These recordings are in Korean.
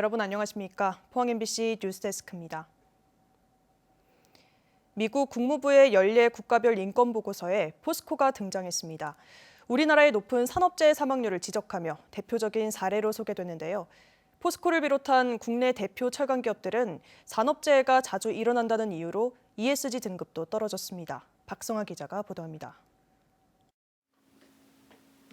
여러분 안녕하십니까? 포항 MBC 뉴스데스크입니다. 미국 국무부의 연례 국가별 인권 보고서에 포스코가 등장했습니다. 우리나라의 높은 산업재해 사망률을 지적하며 대표적인 사례로 소개됐는데요. 포스코를 비롯한 국내 대표 철강 기업들은 산업재해가 자주 일어난다는 이유로 ESG 등급도 떨어졌습니다. 박성아 기자가 보도합니다.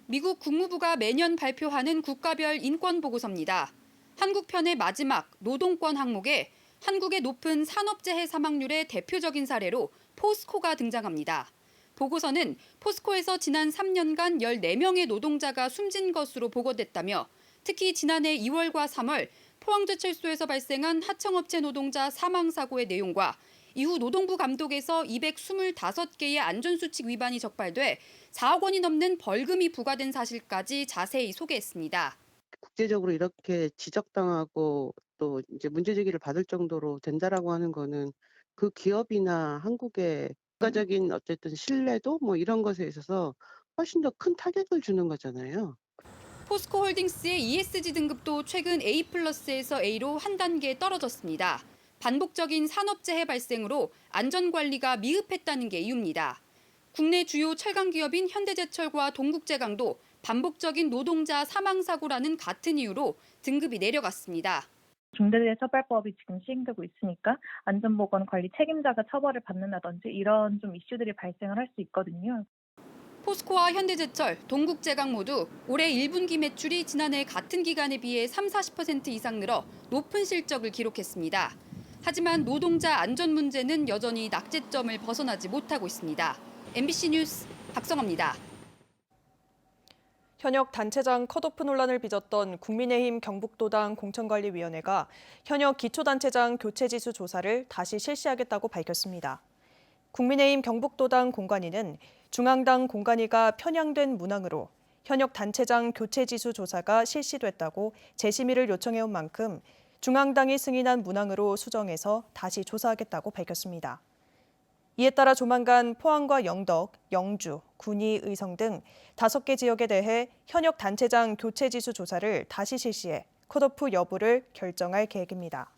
미국 국무부가 매년 발표하는 국가별 인권 보고서입니다. 한국편의 마지막 노동권 항목에 한국의 높은 산업재해 사망률의 대표적인 사례로 포스코가 등장합니다. 보고서는 포스코에서 지난 3년간 14명의 노동자가 숨진 것으로 보고됐다며 특히 지난해 2월과 3월 포항제철소에서 발생한 하청업체 노동자 사망사고의 내용과 이후 노동부 감독에서 225개의 안전수칙 위반이 적발돼 4억 원이 넘는 벌금이 부과된 사실까지 자세히 소개했습니다. 국제적으로 이렇게 지적당하고 또 이제 문제제기를 받을 정도로 된다라고 하는 거는 그 기업이나 한국의 국가적인 어쨌든 신뢰도 뭐 이런 것에 있어서 훨씬 더 큰 타격을 주는 거잖아요. 포스코 홀딩스의 ESG 등급도 최근 A+에서 A로 한 단계 떨어졌습니다. 반복적인 산업재해 발생으로 안전관리가 미흡했다는 게 이유입니다. 국내 주요 철강 기업인 현대제철과 동국제강도 반복적인 노동자 사망사고라는 같은 이유로 등급이 내려갔습니다. 중대재해처벌법이 지금 시행되고 있으니까 안전보건관리 책임자가 처벌을 받는다든지 이런 좀 이슈들이 발생을 할 수 있거든요. 포스코와 현대제철, 동국제강 모두 올해 1분기 매출이 지난해 같은 기간에 비해 30-40% 이상 늘어 높은 실적을 기록했습니다. 하지만 노동자 안전 문제는 여전히 낙제점을 벗어나지 못하고 있습니다. MBC 뉴스 박성아입니다. 현역 단체장 컷오프 논란을 빚었던 국민의힘 경북도당 공천관리위원회가 현역 기초단체장 교체지수 조사를 다시 실시하겠다고 밝혔습니다. 국민의힘 경북도당 공관위는 중앙당 공관위가 편향된 문항으로 현역 단체장 교체지수 조사가 실시됐다고 재심의를 요청해온 만큼 중앙당이 승인한 문항으로 수정해서 다시 조사하겠다고 밝혔습니다. 이에 따라 조만간 포항과 영덕, 영주, 군위, 의성 등 5개 지역에 대해 현역 단체장 교체지수 조사를 다시 실시해 컷오프 여부를 결정할 계획입니다.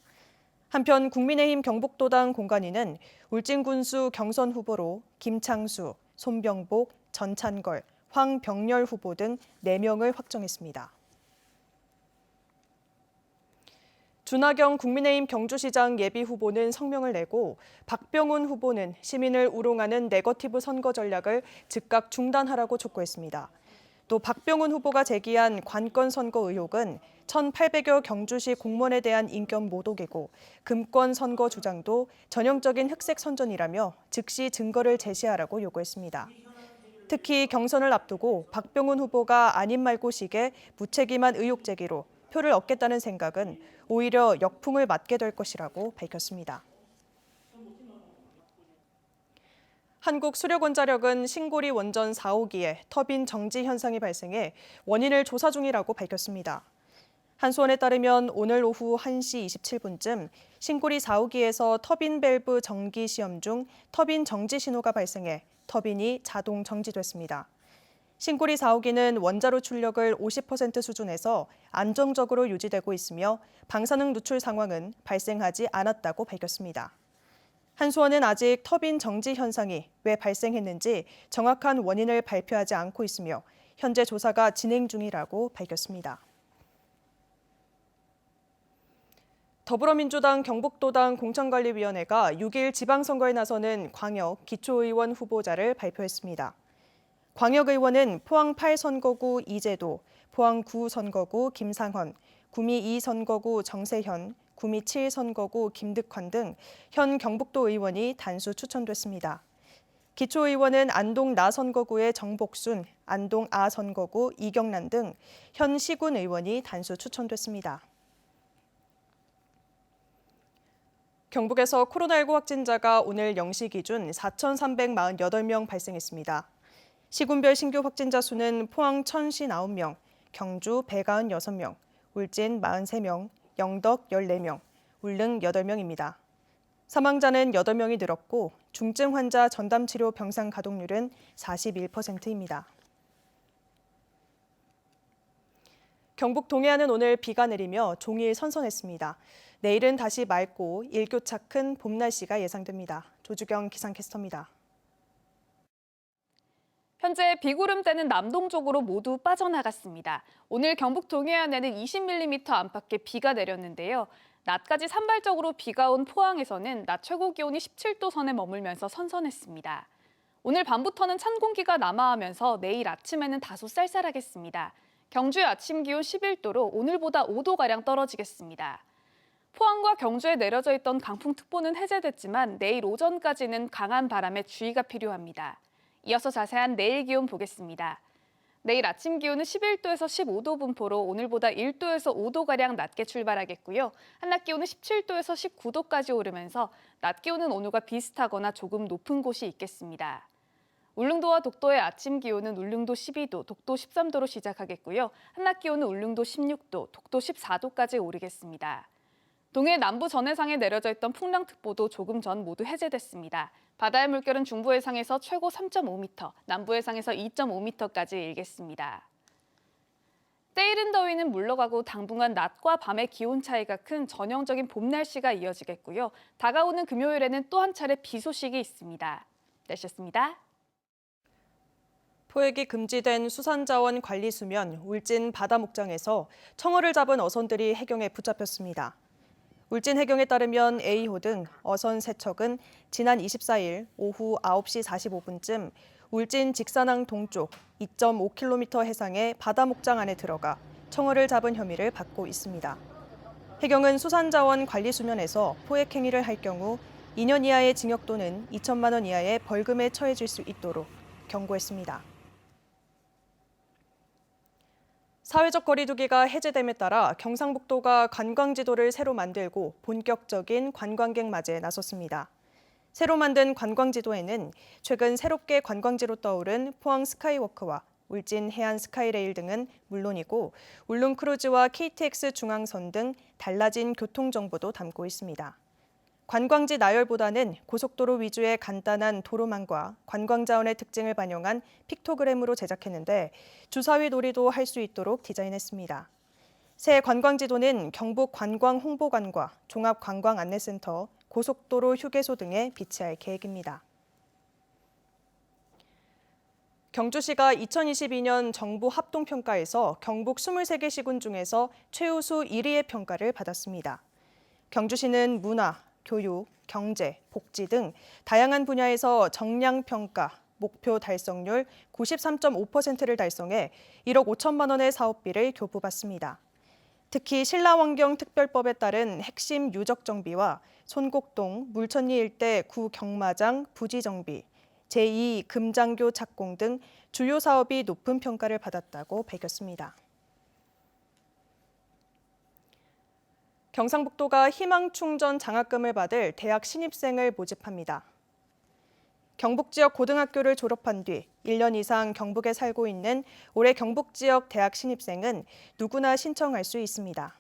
한편 국민의힘 경북도당 공관위는 울진군수 경선 후보로 김창수, 손병복, 전찬걸, 황병렬 후보 등 4명을 확정했습니다. 준하경 국민의힘 경주시장 예비후보는 성명을 내고 박병훈 후보는 시민을 우롱하는 네거티브 선거 전략을 즉각 중단하라고 촉구했습니다. 또 박병훈 후보가 제기한 관건 선거 의혹은 1,800여 경주시 공무원에 대한 인권 모독이고 금권 선거 주장도 전형적인 흑색 선전이라며 즉시 증거를 제시하라고 요구했습니다. 특히 경선을 앞두고 박병훈 후보가 아닌 말고식의 무책임한 의혹 제기로 표를 얻겠다는 생각은 오히려 역풍을 맞게 될 것이라고 밝혔습니다. 한국수력원자력은 신고리 원전 4호기에 터빈 정지 현상이 발생해 원인을 조사 중이라고 밝혔습니다. 한수원에 따르면 오늘 오후 1시 27분쯤 신고리 4호기에서 터빈 밸브 정기 시험 중 터빈 정지 신호가 발생해 터빈이 자동 정지됐습니다. 신고리 4호기는 원자로 출력을 50% 수준에서 안정적으로 유지되고 있으며 방사능 누출 상황은 발생하지 않았다고 밝혔습니다. 한수원은 아직 터빈 정지 현상이 왜 발생했는지 정확한 원인을 발표하지 않고 있으며 현재 조사가 진행 중이라고 밝혔습니다. 더불어민주당 경북도당 공천관리위원회가 6일 지방선거에 나서는 광역 기초의원 후보자를 발표했습니다. 광역의원은 포항 8선거구 이재도, 포항 9선거구 김상헌, 구미 2선거구 정세현, 구미 7선거구 김득환 등 현 경북도 의원이 단수 추천됐습니다. 기초의원은 안동 나선거구의 정복순, 안동 아선거구 이경란 등 현 시군 의원이 단수 추천됐습니다. 경북에서 코로나19 확진자가 오늘 0시 기준 4,348명 발생했습니다. 시군별 신규 확진자 수는 포항 1,059명, 경주 196명, 울진 43명, 영덕 14명, 울릉 8명입니다. 사망자는 8명이 늘었고 중증 환자 전담치료 병상 가동률은 41%입니다. 경북 동해안은 오늘 비가 내리며 종일 선선했습니다. 내일은 다시 맑고 일교차 큰 봄 날씨가 예상됩니다. 조주경 기상캐스터입니다. 현재 비구름대는 남동쪽으로 모두 빠져나갔습니다. 오늘 경북 동해안에는 20mm 안팎의 비가 내렸는데요. 낮까지 산발적으로 비가 온 포항에서는 낮 최고 기온이 17도 선에 머물면서 선선했습니다. 오늘 밤부터는 찬 공기가 남하하면서 내일 아침에는 다소 쌀쌀하겠습니다. 경주의 아침 기온 11도로 오늘보다 5도가량 떨어지겠습니다. 포항과 경주에 내려져 있던 강풍특보는 해제됐지만 내일 오전까지는 강한 바람에 주의가 필요합니다. 이어서 자세한 내일 기온 보겠습니다. 내일 아침 기온은 11도에서 15도 분포로 오늘보다 1도에서 5도가량 낮게 출발하겠고요. 한낮 기온은 17도에서 19도까지 오르면서 낮 기온은 오늘과 비슷하거나 조금 높은 곳이 있겠습니다. 울릉도와 독도의 아침 기온은 울릉도 12도, 독도 13도로 시작하겠고요. 한낮 기온은 울릉도 16도, 독도 14도까지 오르겠습니다. 동해 남부 전해상에 내려져 있던 풍랑특보도 조금 전 모두 해제됐습니다. 바다의 물결은 중부 해상에서 최고 3.5m, 남부 해상에서 2.5m까지 일겠습니다. 때이른 더위는 물러가고 당분간 낮과 밤의 기온 차이가 큰 전형적인 봄 날씨가 이어지겠고요. 다가오는 금요일에는 또 한 차례 비 소식이 있습니다. 날씨였습니다. 포획이 금지된 수산자원 관리 수면 울진 바다 목장에서 청어를 잡은 어선들이 해경에 붙잡혔습니다. 울진 해경에 따르면 A호 등 어선 3척은 지난 24일 오후 9시 45분쯤 울진 직산항 동쪽 2.5km 해상의 바다 목장 안에 들어가 청어를 잡은 혐의를 받고 있습니다. 해경은 수산자원 관리 수면에서 포획 행위를 할 경우 2년 이하의 징역 또는 2천만 원 이하의 벌금에 처해질 수 있도록 경고했습니다. 사회적 거리두기가 해제됨에 따라 경상북도가 관광지도를 새로 만들고 본격적인 관광객 맞이에 나섰습니다. 새로 만든 관광지도에는 최근 새롭게 관광지로 떠오른 포항 스카이워크와 울진 해안 스카이레일 등은 물론이고 울릉 크루즈와 KTX 중앙선 등 달라진 교통정보도 담고 있습니다. 관광지 나열보다는 고속도로 위주의 간단한 도로망과 관광자원의 특징을 반영한 픽토그램으로 제작했는데 주사위 놀이도 할 수 있도록 디자인했습니다. 새 관광지도는 경북 관광홍보관과 종합관광안내센터, 고속도로 휴게소 등에 비치할 계획입니다. 경주시가 2022년 정부 합동평가에서 경북 23개 시군 중에서 최우수 1위의 평가를 받았습니다. 경주시는 문화, 교육, 경제, 복지 등 다양한 분야에서 정량평가, 목표 달성률 93.5%를 달성해 1억 5천만 원의 사업비를 교부받습니다. 특히 신라환경특별법에 따른 핵심 유적 정비와 손곡동, 물천리 일대 구경마장 부지 정비, 제2 금장교 착공 등 주요 사업이 높은 평가를 받았다고 밝혔습니다. 경상북도가 희망충전 장학금을 받을 대학 신입생을 모집합니다. 경북 지역 고등학교를 졸업한 뒤 1년 이상 경북에 살고 있는 올해 경북 지역 대학 신입생은 누구나 신청할 수 있습니다.